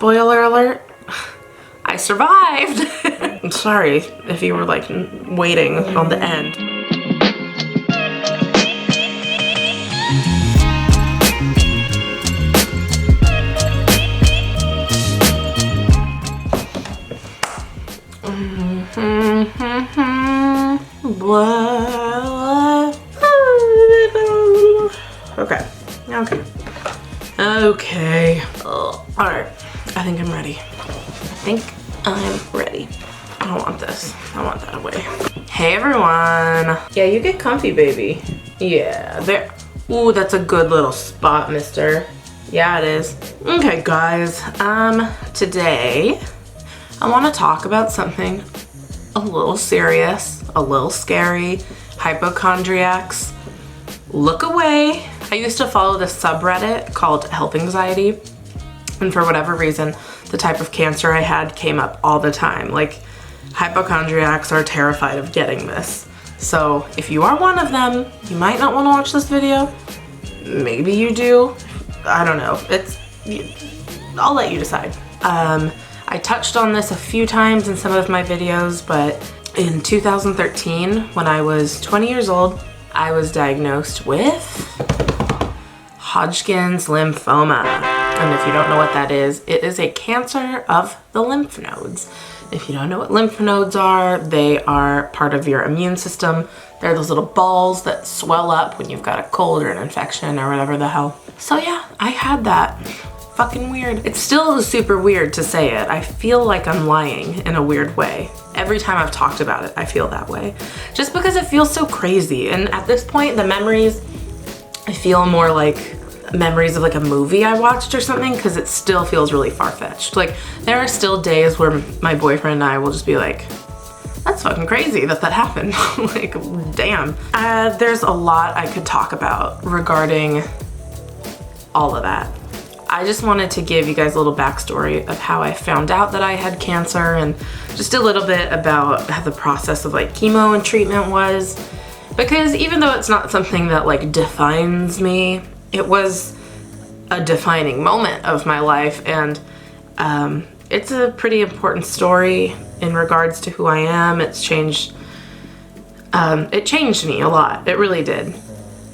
spoiler alert, I survived. I'm sorry if you were like waiting on the end. Okay. All right. I think I'm ready. I don't want this. I want that away. Hey everyone. Yeah, you get comfy, baby. Yeah, there. Ooh, that's a good little spot, mister. Yeah, it is. Okay, guys. Today I want to talk about something a little serious, a little scary. Hypochondriacs. Look away. I used to follow this subreddit called Health Anxiety, and for whatever reason, the type of cancer I had came up all the time. Like, hypochondriacs are terrified of getting this. So if you are one of them, you might not want to watch this video. Maybe you do. I don't know. I'll let you decide. I touched on this a few times in some of my videos, but in 2013, when I was 20 years old, I was diagnosed with Hodgkin's lymphoma. And if you don't know what that is, it is a cancer of the lymph nodes. If you don't know what lymph nodes are, they are part of your immune system. They're those little balls that swell up when you've got a cold or an infection or whatever the hell. So yeah, I had that. Fucking weird. It's still super weird to say it. I feel like I'm lying in a weird way. Every time I've talked about it, I feel that way. Just because it feels so crazy. And at this point, the memories, I feel more like memories of like a movie I watched or something, because it still feels really far-fetched. Like, there are still days where my boyfriend and I will just be like, that's fucking crazy that happened. Like, damn. There's a lot I could talk about regarding all of that. I just wanted to give you guys a little backstory of how I found out that I had cancer, and just a little bit about how the process of like chemo and treatment was. Because even though it's not something that like defines me, it was a defining moment of my life, and it's a pretty important story in regards to who I am. It changed me a lot. It really did.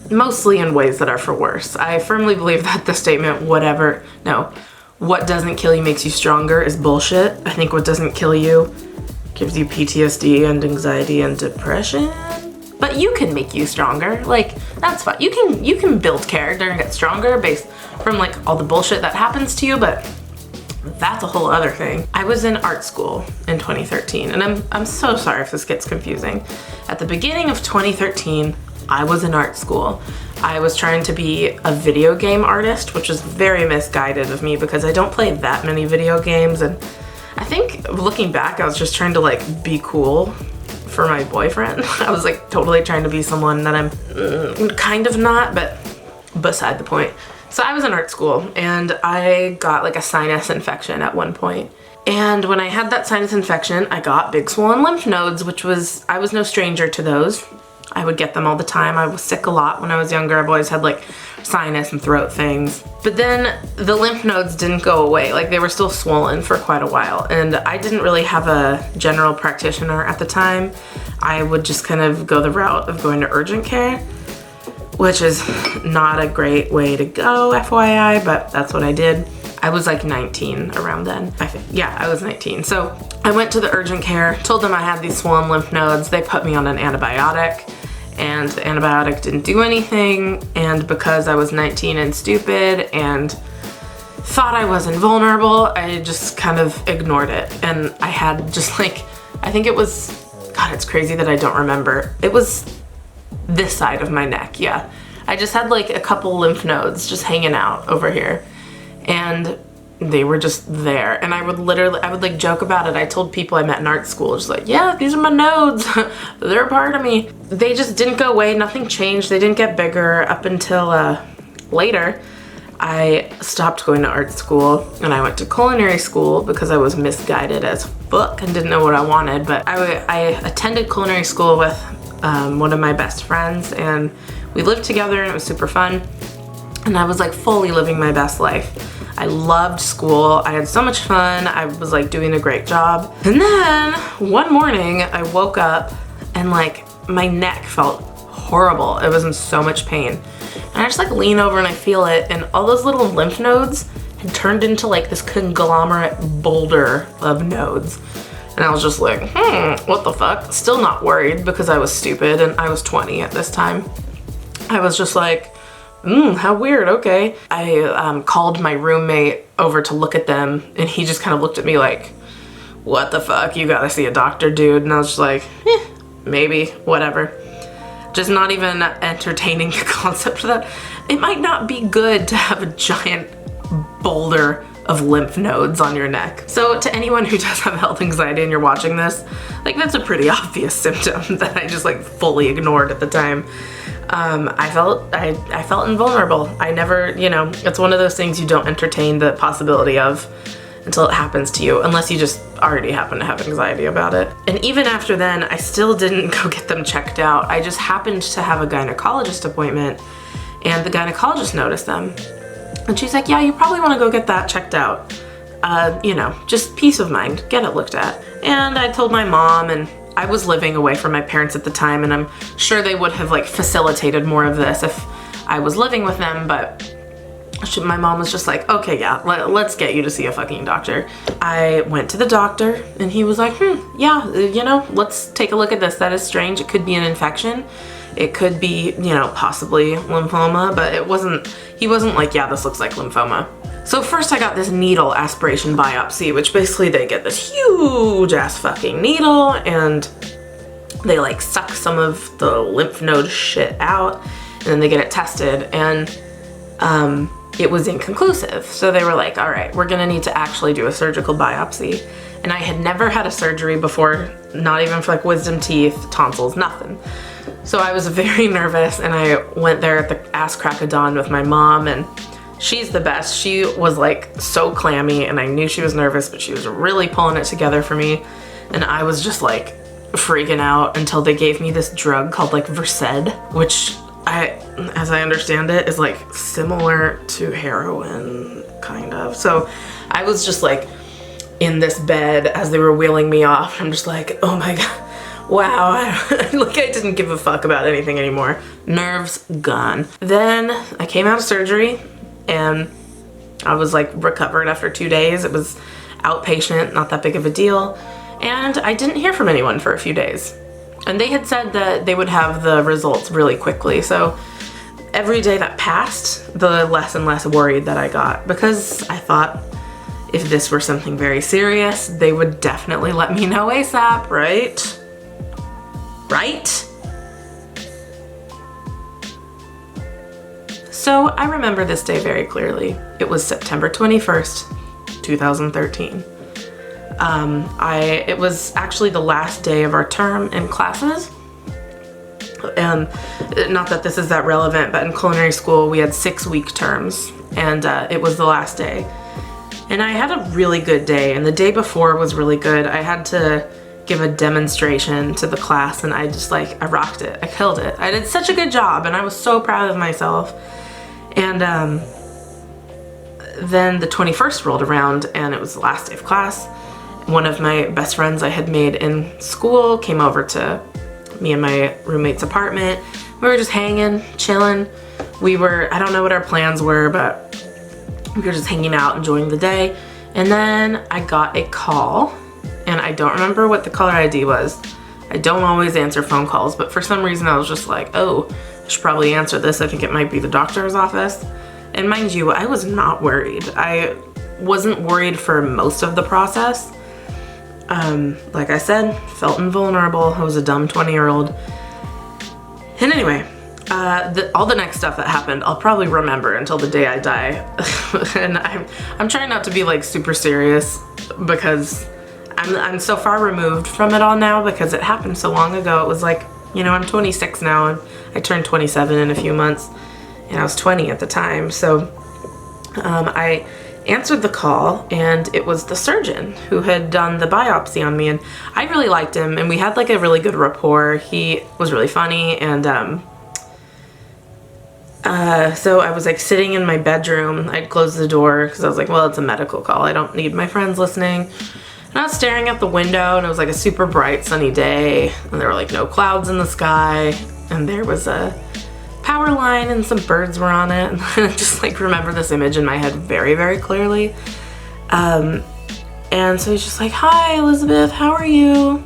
Mostly in ways that are for worse. I firmly believe that the statement, what doesn't kill you makes you stronger, is bullshit. I think what doesn't kill you gives you PTSD and anxiety and depression. But you can make you stronger. Like, that's fine. You can build character and get stronger based from like all the bullshit that happens to you, but that's a whole other thing. I was in art school in 2013, and I'm so sorry if this gets confusing. At the beginning of 2013, I was in art school. I was trying to be a video game artist, which is very misguided of me because I don't play that many video games, and I think looking back, I was just trying to like be cool for my boyfriend. I was like totally trying to be someone that I'm kind of not, but beside the point. So I was in art school, and I got like a sinus infection at one point. And when I had that sinus infection, I got big swollen lymph nodes, I was no stranger to those. I would get them all the time. I was sick a lot when I was younger. I've always had like sinus and throat things. But then the lymph nodes didn't go away. Like, they were still swollen for quite a while. And I didn't really have a general practitioner at the time. I would just kind of go the route of going to urgent care, which is not a great way to go, FYI, but that's what I did. I was like 19 around then. I was 19. So I went to the urgent care, told them I had these swollen lymph nodes. They put me on an antibiotic, and the antibiotic didn't do anything. And because I was 19 and stupid and thought I was invulnerable, I just kind of ignored it. And I had just like, I think it was, God, it's crazy that I don't remember. It was this side of my neck, yeah. I just had like a couple lymph nodes just hanging out over here. And they were just there. And I would like joke about it. I told people I met in art school, just like, yeah, these are my nodes. They're a part of me. They just didn't go away. Nothing changed. They didn't get bigger up until later. I stopped going to art school and I went to culinary school because I was misguided as fuck and didn't know what I wanted. But I attended culinary school with one of my best friends, and we lived together and it was super fun. And I was like fully living my best life. I loved school. I had so much fun. I was like doing a great job. And then one morning I woke up and like my neck felt horrible. It was in so much pain. And I just like lean over and I feel it, and all those little lymph nodes had turned into like this conglomerate boulder of nodes. And I was just like, what the fuck? Still not worried because I was stupid and I was 20 at this time. I was just like, how weird, okay. I called my roommate over to look at them, and he just kind of looked at me like, what the fuck? You gotta see a doctor, dude. And I was just like, maybe, whatever. Just not even entertaining the concept of that. It might not be good to have a giant boulder of lymph nodes on your neck. So to anyone who does have health anxiety and you're watching this, like that's a pretty obvious symptom that I just like fully ignored at the time. I felt invulnerable. I never, you know, it's one of those things you don't entertain the possibility of until it happens to you, unless you just already happen to have anxiety about it. And even after then, I still didn't go get them checked out. I just happened to have a gynecologist appointment, and the gynecologist noticed them. And she's like, yeah, you probably want to go get that checked out. You know, just peace of mind, get it looked at. And I told my mom, and I was living away from my parents at the time, and I'm sure they would have like facilitated more of this if I was living with them, but my mom was just like, okay, yeah, let's get you to see a fucking doctor. I went to the doctor and he was like, yeah, you know, let's take a look at this. That is strange. It could be an infection. It could be, you know, possibly lymphoma, but he wasn't like, yeah, this looks like lymphoma. So first I got this needle aspiration biopsy, which basically they get this huge ass fucking needle and they like suck some of the lymph node shit out, and then they get it tested, and it was inconclusive. So they were like, all right, we're gonna need to actually do a surgical biopsy. And I had never had a surgery before, not even for like wisdom teeth, tonsils, nothing. So I was very nervous, and I went there at the ass crack of dawn with my mom, and she's the best. She was like so clammy, and I knew she was nervous, but she was really pulling it together for me. And I was just like freaking out until they gave me this drug called like Versed, which as I understand it, is like similar to heroin, kind of. So I was just like in this bed as they were wheeling me off. I'm just like, oh my God, wow. Like I didn't give a fuck about anything anymore. Nerves gone. Then I came out of surgery and I was like recovered after 2 days. It was outpatient, not that big of a deal. And I didn't hear from anyone for a few days. And they had said that they would have the results really quickly. So every day that passed, the less and less worried that I got, because I thought if this were something very serious, they would definitely let me know ASAP, right? Right? So I remember this day very clearly. It was September 21st, 2013. It was actually the last day of our term in classes. And not that this is that relevant, but in culinary school we had 6-week terms, and it was the last day. And I had a really good day, and the day before was really good. I had to give a demonstration to the class, and I just like, I rocked it. I killed it. I did such a good job, and I was so proud of myself. And then the 21st rolled around, and it was the last day of class. One of my best friends I had made in school came over to me and my roommate's apartment. We were just hanging, chilling. I don't know what our plans were, but we were just hanging out, enjoying the day. And then I got a call, and I don't remember what the caller ID was. I don't always answer phone calls, but for some reason I was just like, oh, I should probably answer this. I think it might be the doctor's office. And mind you, I was not worried. I wasn't worried for most of the process. Like I said, felt invulnerable. I was a dumb 20-year-old. And anyway, all the next stuff that happened, I'll probably remember until the day I die. And I'm trying not to be like super serious because I'm so far removed from it all now because it happened so long ago. It was like, you know, I'm 26 now and I turned 27 in a few months, and I was 20 at the time. So I answered the call, and it was the surgeon who had done the biopsy on me, and I really liked him, and we had like a really good rapport. He was really funny, and So I was like sitting in my bedroom. I'd closed the door because I was like, well, it's a medical call. I don't need my friends listening. And I was staring out the window, and it was like a super bright sunny day, and there were like no clouds in the sky, and there was a power line and some birds were on it. And I just like remember this image in my head very, very clearly. And so he's just like, hi, Elizabeth, how are you?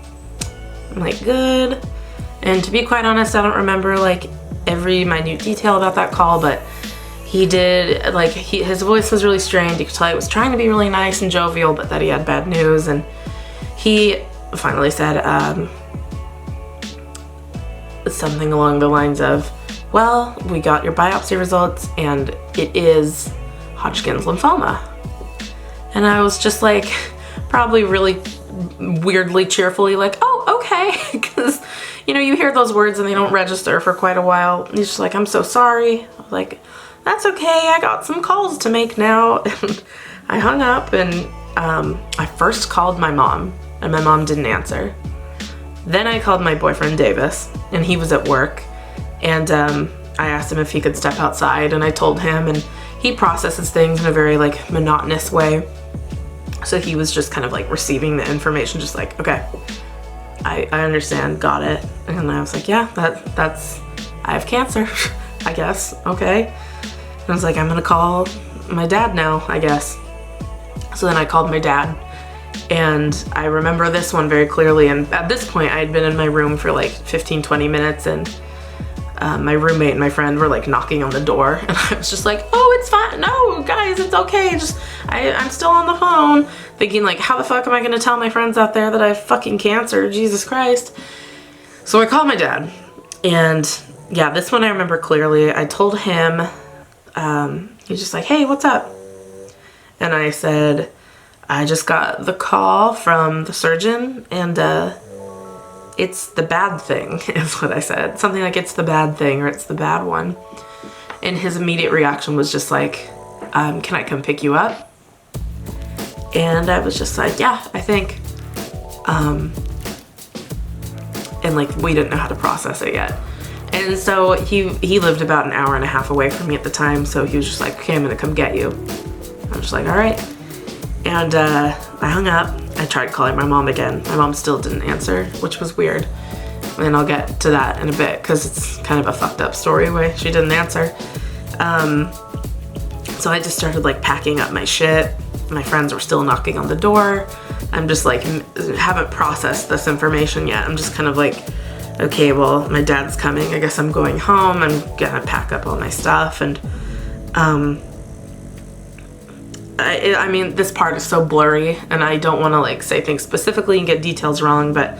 I'm like, good. And to be quite honest, I don't remember like every minute detail about that call, but he did, like, his voice was really strained. You could tell he was trying to be really nice and jovial, but that he had bad news. And he finally said something along the lines of, well, we got your biopsy results and it is Hodgkin's lymphoma. And I was just like, probably really weirdly cheerfully like, oh, okay. Because, you know, you hear those words and they don't register for quite a while. And he's just like, I'm so sorry. I was like, that's okay. I got some calls to make now. And I hung up, and I first called my mom, and my mom didn't answer. Then I called my boyfriend Davis, and he was at work. And I asked him if he could step outside, and I told him, and he processes things in a very like monotonous way. So he was just kind of like receiving the information, just like, okay, I understand, got it. And I was like, yeah, that's, I have cancer, I guess, okay. And I was like, I'm gonna call my dad now, I guess. So then I called my dad, and I remember this one very clearly. And at this point I had been in my room for like 15-20 minutes, and my roommate and my friend were like knocking on the door, and I was just like, oh, it's fine, no guys, it's okay, just I'm still on the phone, thinking like, how the fuck am I gonna tell my friends out there that I have fucking cancer, Jesus Christ. So I called my dad, and yeah, this one I remember clearly. I told him, he's just like, hey, what's up? And I said, I just got the call from the surgeon, and it's the bad thing, is what I said. Something like, it's the bad thing, or it's the bad one. And his immediate reaction was just like, can I come pick you up? And I was just like, yeah, I think. And like, we didn't know how to process it yet. And so he lived about an hour and a half away from me at the time, so he was just like, okay, I'm gonna come get you. I was just like, all right. And I hung up. I tried calling my mom again. My mom still didn't answer, which was weird. And I'll get to that in a bit, because it's kind of a fucked up story why she didn't answer. So I just started like packing up my shit. My friends were still knocking on the door. I'm just like, haven't processed this information yet. I'm just kind of like, okay, well, my dad's coming. I guess I'm going home. I'm gonna pack up all my stuff. And I mean, this part is so blurry, and I don't want to like say things specifically and get details wrong, but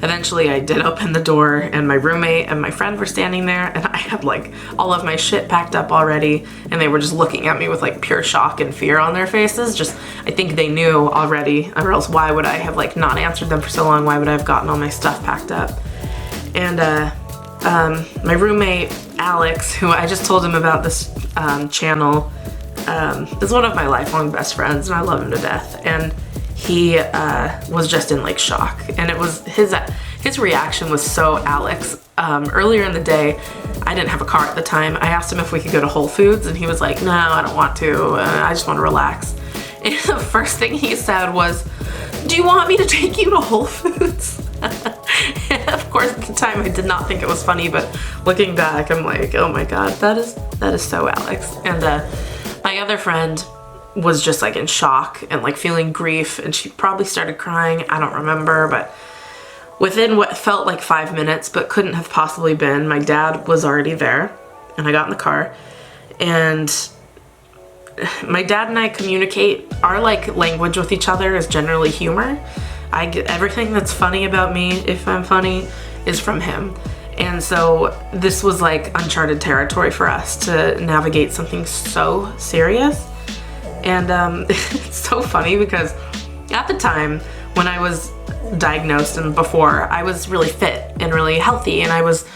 eventually I did open the door, and my roommate and my friend were standing there, and I had like all of my shit packed up already, and they were just looking at me with like pure shock and fear on their faces. Just, I think they knew already, or else why would I have like not answered them for so long? Why would I have gotten all my stuff packed up? And my roommate Alex, who I just told him about this channel, is one of my lifelong best friends, and I love him to death. And he was just in like shock, and it was his reaction was so Alex. Earlier in the day, I didn't have a car at the time. I asked him if we could go to Whole Foods, and he was like, no, I don't want to. I just want to relax. And the first thing he said was, do you want me to take you to Whole Foods? And of course, at the time, I did not think it was funny, but looking back, I'm like, oh my God, that is so Alex. And my other friend was just like in shock and like feeling grief, and she probably started crying. I don't remember, but within what felt like 5 minutes, but couldn't have possibly been, my dad was already there, and I got in the car, and my dad and I communicate. Our like language with each other is generally humor. I get everything that's funny about me, if I'm funny, is from him. And so this was like uncharted territory for us to navigate something so serious. And it's so funny because at the time when I was diagnosed and before, I was really fit and really healthy, and I was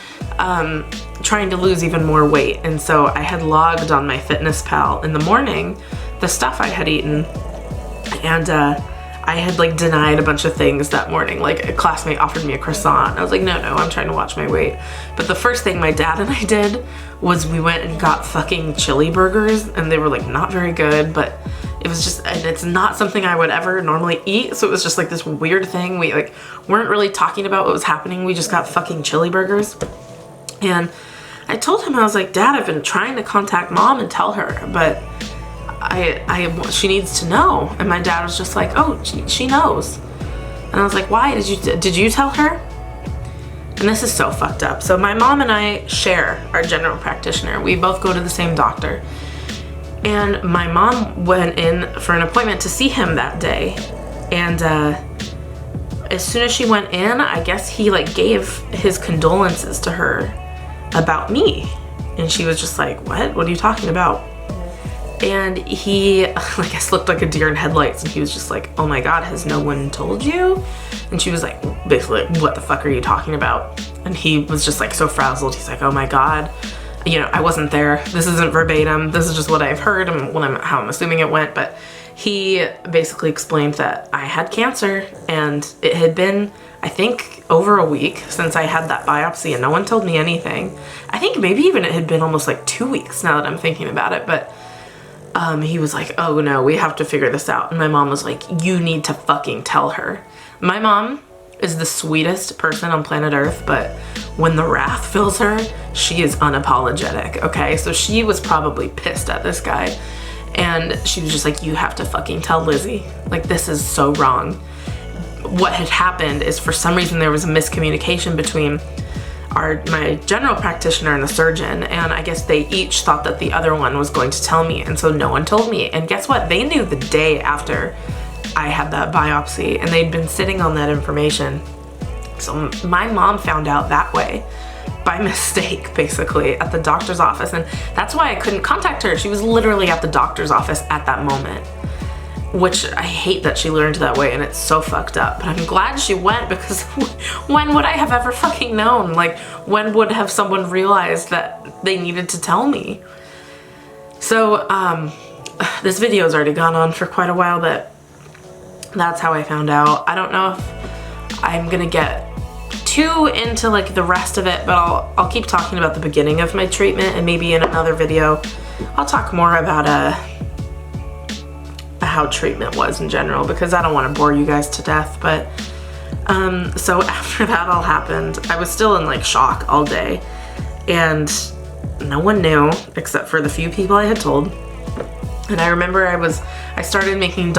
trying to lose even more weight. And so I had logged on my Fitness Pal in the morning the stuff I had eaten, and I had like denied a bunch of things that morning. Like a classmate offered me a croissant. I was like, no, I'm trying to watch my weight. But the first thing my dad and I did was we went and got fucking chili burgers, and they were like not very good, but it was just, and it's not something I would ever normally eat. So it was just like this weird thing. We like weren't really talking about what was happening. We just got fucking chili burgers. And I told him, I was like, Dad, I've been trying to contact Mom and tell her, but she needs to know. And my dad was just like, oh, she knows. And I was like, why? Did you tell her? And this is so fucked up. So my mom and I share our general practitioner. We both go to the same doctor. And my mom went in for an appointment to see him that day. And as soon as she went in, I guess he like gave his condolences to her about me. And she was just like, what are you talking about? And he, I guess, looked like a deer in headlights, and he was just like, oh my God, has no one told you? And she was like, basically, what the fuck are you talking about? And he was just like so frazzled. He's like, oh my God, I wasn't there. This isn't verbatim. This is just what I've heard and how I'm assuming it went. But he basically explained that I had cancer, and it had been, I think, over a week since I had that biopsy, and no one told me anything. I think maybe even it had been almost like 2 weeks now that I'm thinking about it. But he was like, oh no, we have to figure this out. And my mom was like, you need to fucking tell her. My mom is the sweetest person on planet Earth, but when the wrath fills her, she is unapologetic, okay? So she was probably pissed at this guy. And she was just like, you have to fucking tell Lizzie. Like, this is so wrong. What had happened is, for some reason, there was a miscommunication between my general practitioner and the surgeon, and I guess they each thought that the other one was going to tell me, and so no one told me. And guess what? They knew the day after I had that biopsy, and they'd been sitting on that information. So my mom found out that way, by mistake, basically, at the doctor's office, and that's why I couldn't contact her. She was literally at the doctor's office at that moment, which I hate that she learned that way, and it's so fucked up. But I'm glad she went, because when would I have ever fucking known? Like, when would have someone realized that they needed to tell me? So, this video's already gone on for quite a while, but that's how I found out. I don't know if I'm gonna get too into like the rest of it, but I'll keep talking about the beginning of my treatment, and maybe in another video I'll talk more about how treatment was in general, because I don't want to bore you guys to death. But so after that all happened, I was still in like shock all day, and no one knew except for the few people I had told. And I remember I started making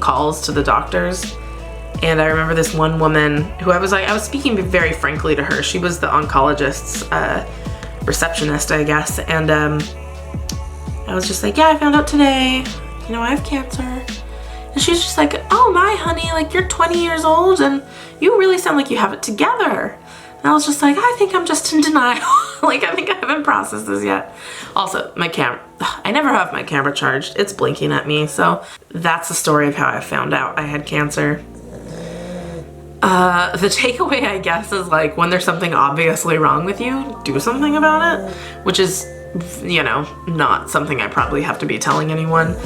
calls to the doctors, and I remember this one woman who I was speaking very frankly to her. She was the oncologist's receptionist, I guess, and I was just like, yeah, I found out today, I have cancer. And she's just like, oh my honey, like, you're 20 years old and you really sound like you have it together. And I was just like, I think I'm just in denial. Like, I think I haven't processed this yet. Also, I never have my camera charged. It's blinking at me. So that's the story of how I found out I had cancer. The takeaway, I guess, is like, when there's something obviously wrong with you, do something about it, which is, not something I probably have to be telling anyone.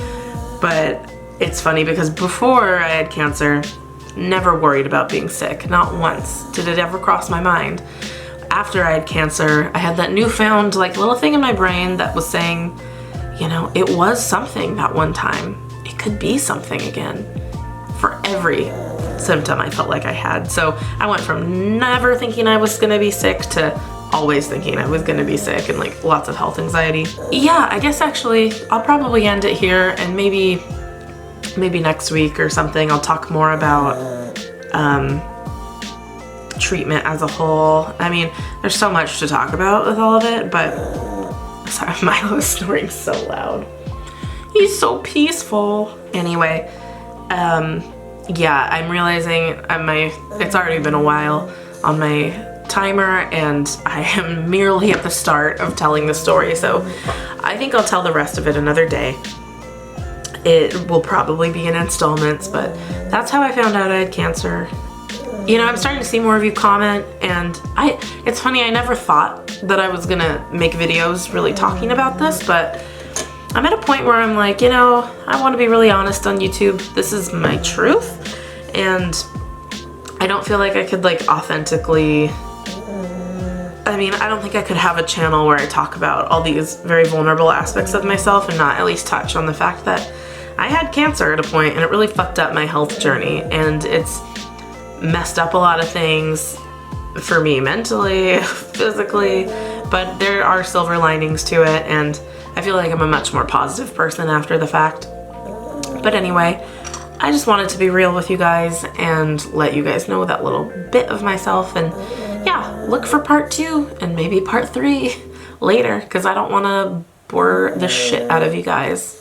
But it's funny because before I had cancer, never worried about being sick. Not once did it ever cross my mind. After I had cancer, I had that newfound like little thing in my brain that was saying, it was something that one time. It could be something again for every symptom I felt like I had. So I went from never thinking I was gonna be sick to always thinking I was gonna be sick, and like lots of health anxiety. Yeah, I guess actually I'll probably end it here, and maybe next week or something I'll talk more about treatment as a whole. I mean, there's so much to talk about with all of it, but sorry, Milo's snoring so loud. He's so peaceful. Anyway, yeah, I'm realizing it's already been a while on my timer, and I am merely at the start of telling the story, so I think I'll tell the rest of it another day. It will probably be in installments, but that's how I found out I had cancer. I'm starting to see more of you comment, and it's funny, I never thought that I was gonna make videos really talking about this, but I'm at a point where I'm like, you know, I want to be really honest on YouTube. This is my truth, and I don't feel like I could like authentically, I mean, I don't think I could have a channel where I talk about all these very vulnerable aspects of myself and not at least touch on the fact that I had cancer at a point, and it really fucked up my health journey, and it's messed up a lot of things for me mentally, physically, but there are silver linings to it, and I feel like I'm a much more positive person after the fact. But anyway, I just wanted to be real with you guys and let you guys know that little bit of myself, and yeah, look for part 2 and maybe part 3 later, because I don't want to bore the shit out of you guys,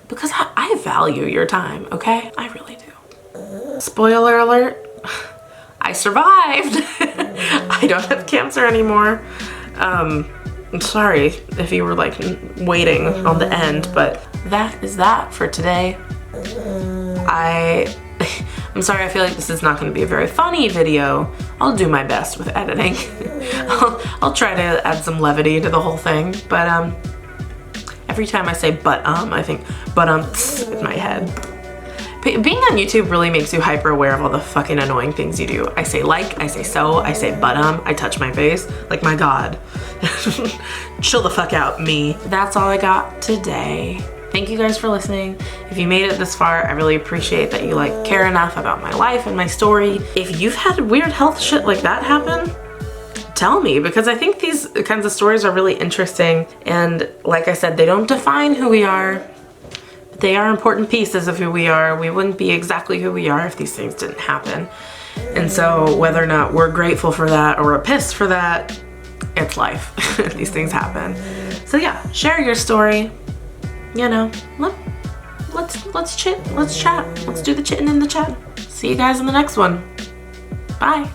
because I value your time, okay? I really do. Spoiler alert, I survived. I don't have cancer anymore. I'm sorry if you were like waiting on the end, but that is that for today. I'm sorry, I feel like this is not going to be a very funny video. I'll do my best with editing. I'll try to add some levity to the whole thing, but every time I say I think in my head. Being on YouTube really makes you hyper aware of all the fucking annoying things you do. I say like, I say so, I say I touch my face. Like, my God. Chill the fuck out, me. That's all I got today. Thank you guys for listening. If you made it this far, I really appreciate that you like care enough about my life and my story. If you've had weird health shit like that happen, tell me, because I think these kinds of stories are really interesting, and like I said, they don't define who we are. They are important pieces of who we are. We wouldn't be exactly who we are if these things didn't happen. And so whether or not we're grateful for that or we're pissed for that, it's life. These things happen. So yeah, share your story. You know, let's chit, let's chat. Let's do the chitting in the chat. See you guys in the next one. Bye.